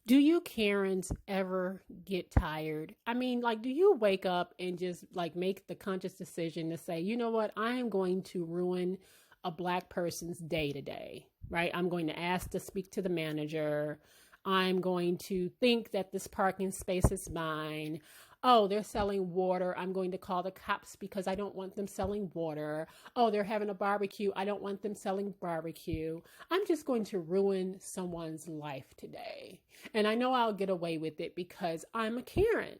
Do you Karens ever get tired? I mean, like, do you wake up and just like make the conscious decision to say, you know what, I am going to ruin a black person's day today, right? I'm going to ask to speak to the manager. I'm going to think that this parking space is mine. Oh, they're selling water. I'm going to call the cops because I don't want them selling water. Oh, they're having a barbecue. I don't want them selling barbecue. I'm just going to ruin someone's life today. And I know I'll get away with it because I'm a Karen.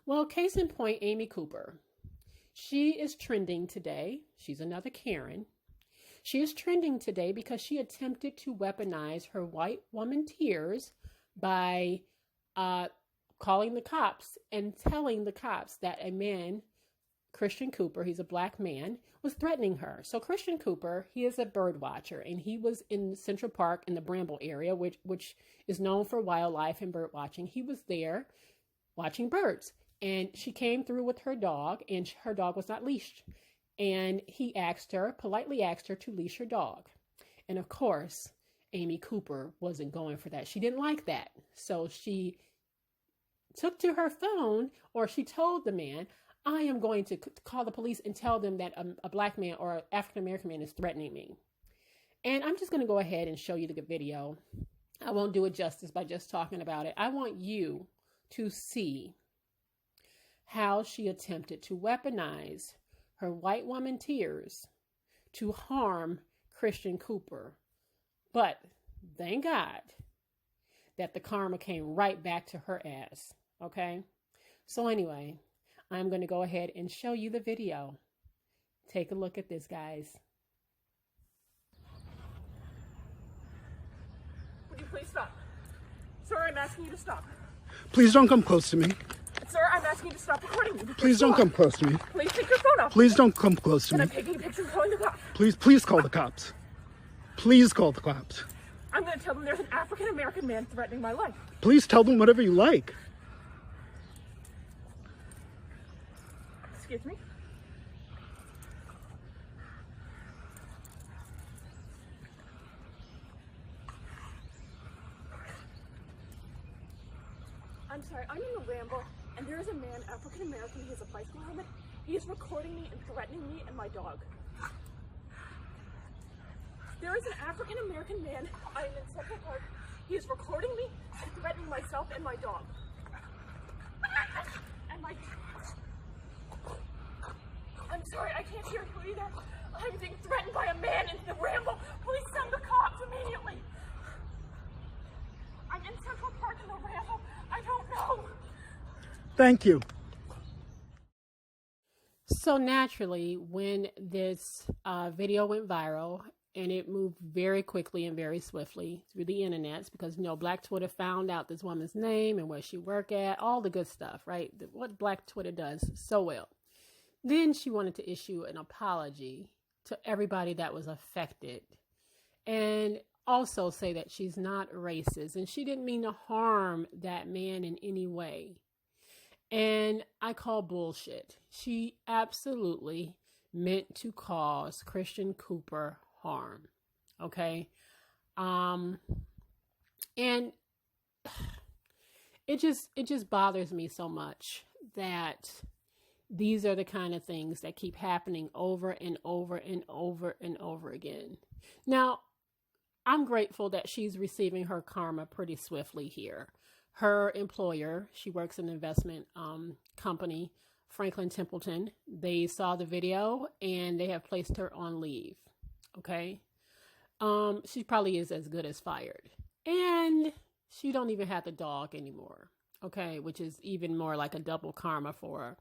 Well, case in point, Amy Cooper. She is trending today. She's another Karen. She is trending today because she attempted to weaponize her white woman tears by calling the cops and telling the cops that a man, Christian Cooper, he's a black man, was threatening her. So Christian Cooper, he is a bird watcher, and he was in Central Park in the Bramble area, which is known for wildlife and bird watching. He was there watching birds, and she came through with her dog, and her dog was not leashed. And he politely asked her to leash her dog. And of course, Amy Cooper wasn't going for that. She didn't like that. So she took to her phone, or she told the man, I am going to call the police and tell them that a black man or an African-American man is threatening me. And I'm just going to go ahead and show you the video. I won't do it justice by just talking about it. I want you to see how she attempted to weaponize her white woman tears to harm Christian Cooper. But thank God that the karma came right back to her ass. Okay? So anyway, I'm going to go ahead and show you the video. Take a look at this, guys. Would you please stop? Sir, I'm asking you to stop. Please don't come close to me. Sir, I'm asking you to stop recording me. Please don't come close to me. Please take your phone off. Please don't come close to And me. I'm taking a picture and calling the cops. Please call the cops. Please call the cops. I'm going to tell them there's an African-American man threatening my life. Please tell them whatever you like. Excuse me? I'm sorry, I'm in the Ramble, and there is a man, African-American, he has a bicycle helmet. He is recording me and threatening me and my dog. There is an African-American man, I am in Central Park. He is recording me and threatening myself and my dog. And my... I'm sorry, I can't hear you either. I'm being threatened by a man in the Ramble. Please send the cops immediately. I'm in Central Park in the Ramble. I don't know. Thank you. So naturally, when this video went viral, and it moved very quickly and very swiftly through the internets, because, you know, Black Twitter found out this woman's name and where she worked at, all the good stuff, right? What Black Twitter does so well. Then she wanted to issue an apology to everybody that was affected, and also say that she's not racist and she didn't mean to harm that man in any way. And I call bullshit. She absolutely meant to cause Christian Cooper harm. Okay. And it just bothers me so much that these are the kind of things that keep happening over and over and over and over again. Now, I'm grateful that she's receiving her karma pretty swiftly here. Her employer, she works in an investment company, Franklin Templeton, they saw the video and they have placed her on leave. Okay. She probably is as good as fired. And she don't even have the dog anymore. Okay. Which is even more like a double karma for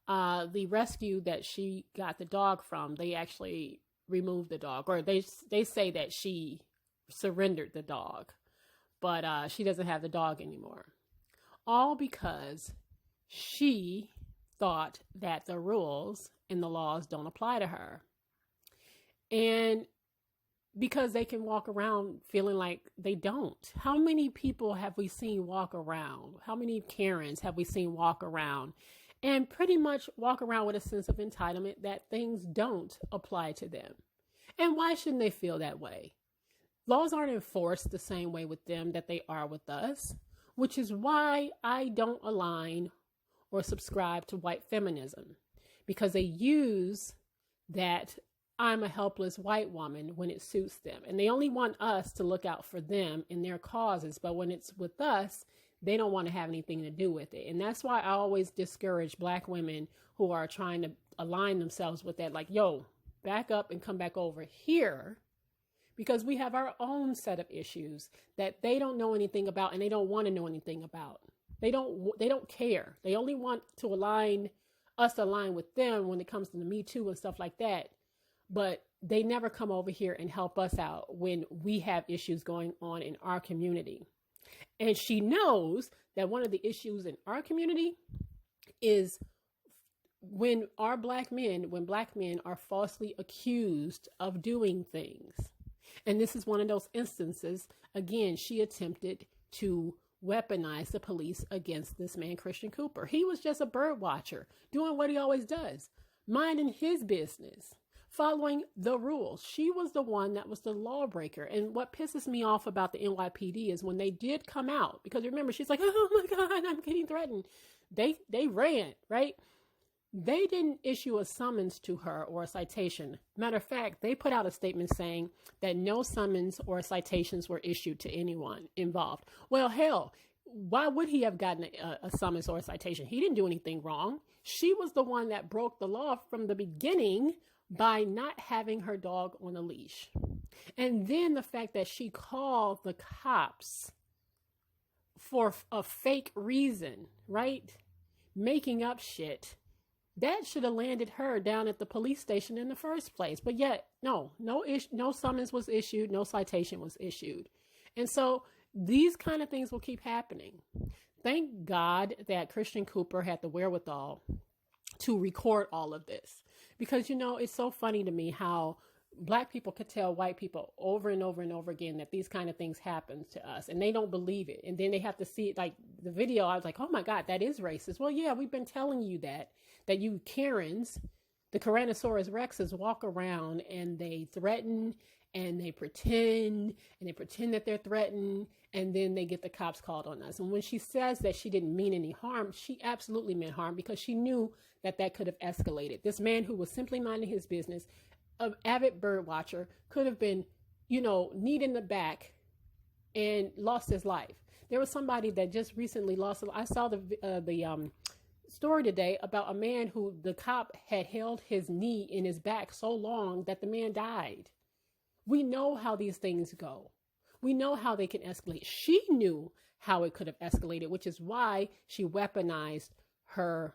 her. The rescue that she got the dog from, they actually removed the dog, or they say that she surrendered the dog, but she doesn't have the dog anymore. All because she thought that the rules and the laws don't apply to her. And because they can walk around feeling like they don't. How many people have we seen walk around? How many Karens have we seen walk around and pretty much walk around with a sense of entitlement that things don't apply to them? And why shouldn't they feel that way? Laws aren't enforced the same way with them that they are with us, which is why I don't align or subscribe to white feminism, because they use that I'm a helpless white woman when it suits them. And they only want us to look out for them and their causes. But when it's with us, they don't want to have anything to do with it. And that's why I always discourage Black women who are trying to align themselves with that. Like, yo, back up and come back over here, because we have our own set of issues that they don't know anything about and they don't want to know anything about. They don't care. They only want to align with them when it comes to the Me Too and stuff like that. But they never come over here and help us out when we have issues going on in our community. And she knows that one of the issues in our community is when Black men are falsely accused of doing things. And this is one of those instances. Again, she attempted to weaponize the police against this man, Christian Cooper. He was just a bird watcher, doing what he always does, minding his business, following the rules. She was the one that was the lawbreaker. And what pisses me off about the NYPD is when they did come out, because remember, she's like, oh my God, I'm getting threatened. They ran, right? They didn't issue a summons to her or a citation. Matter of fact, they put out a statement saying that no summons or citations were issued to anyone involved. Well, hell, why would he have gotten a summons or a citation? He didn't do anything wrong. She was the one that broke the law from the beginning by not having her dog on a leash. And then the fact that she called the cops for a fake reason, right? Making up shit. That should have landed her down at the police station in the first place. But yet, no summons was issued, no citation was issued. And so these kind of things will keep happening. Thank God that Christian Cooper had the wherewithal to record all of this. Because, it's so funny to me how Black people could tell white people over and over and over again that these kind of things happen to us, and they don't believe it. And then they have to see it, like the video. I was like, oh my God, that is racist. Well, yeah, we've been telling you that you Karens, the Tyrannosaurus Rexes, walk around and they threaten and they pretend that they're threatened, and then they get the cops called on us. And when she says that she didn't mean any harm, she absolutely meant harm, because she knew that could have escalated. This man who was simply minding his business, an avid bird watcher, could have been, kneed in the back and lost his life. There was somebody that just recently lost. I saw the story today about a man who the cop had held his knee in his back so long that the man died. We know how these things go. We know how they can escalate. She knew how it could have escalated, which is why she weaponized her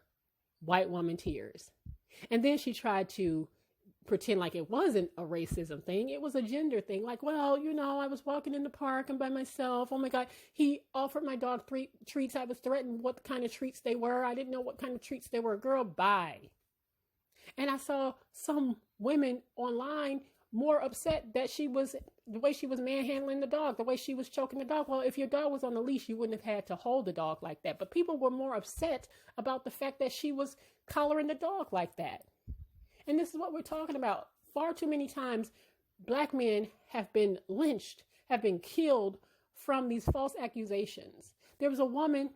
white woman tears. And then she tried to pretend like it wasn't a racism thing. It was a gender thing. Like, well, I was walking in the park and by myself. Oh my God. He offered my dog 3 treats. I was threatened what kind of treats they were. I didn't know what kind of treats they were. Girl, bye. And I saw some women online more upset that the way she was manhandling the dog, the way she was choking the dog. Well, if your dog was on the leash, you wouldn't have had to hold the dog like that. But people were more upset about the fact that she was collaring the dog like that. And this is what we're talking about. Far too many times, Black men have been lynched, have been killed from these false accusations. There was a woman,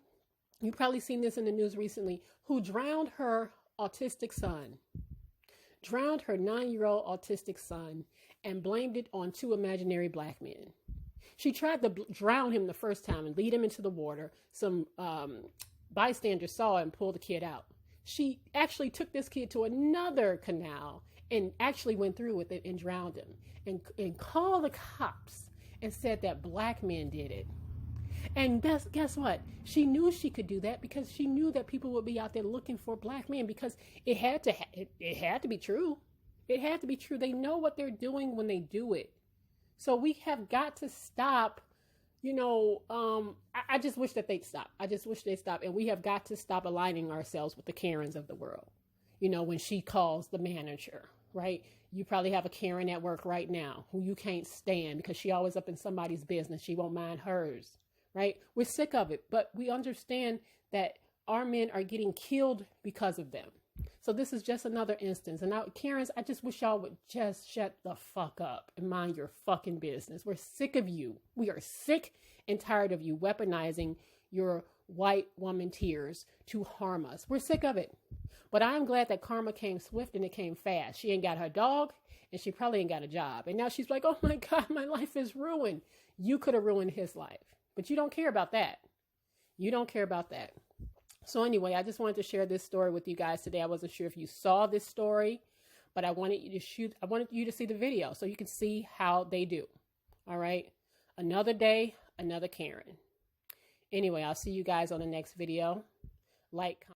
you've probably seen this in the news recently, who drowned her 9-year-old autistic son, and blamed it on 2 imaginary Black men. She tried to drown him the first time and lead him into the water. Some bystanders saw it and pulled the kid out. She actually took this kid to another canal and actually went through with it and drowned him, and called the cops and said that Black men did it. And guess what? She knew she could do that because she knew that people would be out there looking for Black men, because it had to be true. It had to be true. They know what they're doing when they do it. So we have got to stop. I just wish that they'd stop. I just wish they'd stop. And we have got to stop aligning ourselves with the Karens of the world. When she calls the manager, right? You probably have a Karen at work right now who you can't stand because she always up in somebody's business. She won't mind hers, right? We're sick of it, but we understand that our men are getting killed because of them. So this is just another instance. And now, Karens, I just wish y'all would just shut the fuck up and mind your fucking business. We're sick of you. We are sick and tired of you weaponizing your white woman tears to harm us. We're sick of it. But I'm glad that karma came swift and it came fast. She ain't got her dog and she probably ain't got a job. And now she's like, oh my God, my life is ruined. You could have ruined his life. But you don't care about that. You don't care about that. So anyway, I just wanted to share this story with you guys today. I wasn't sure if you saw this story, but I wanted you to see the video so you can see how they do. All right. Another day, another Karen. Anyway, I'll see you guys on the next video. Like,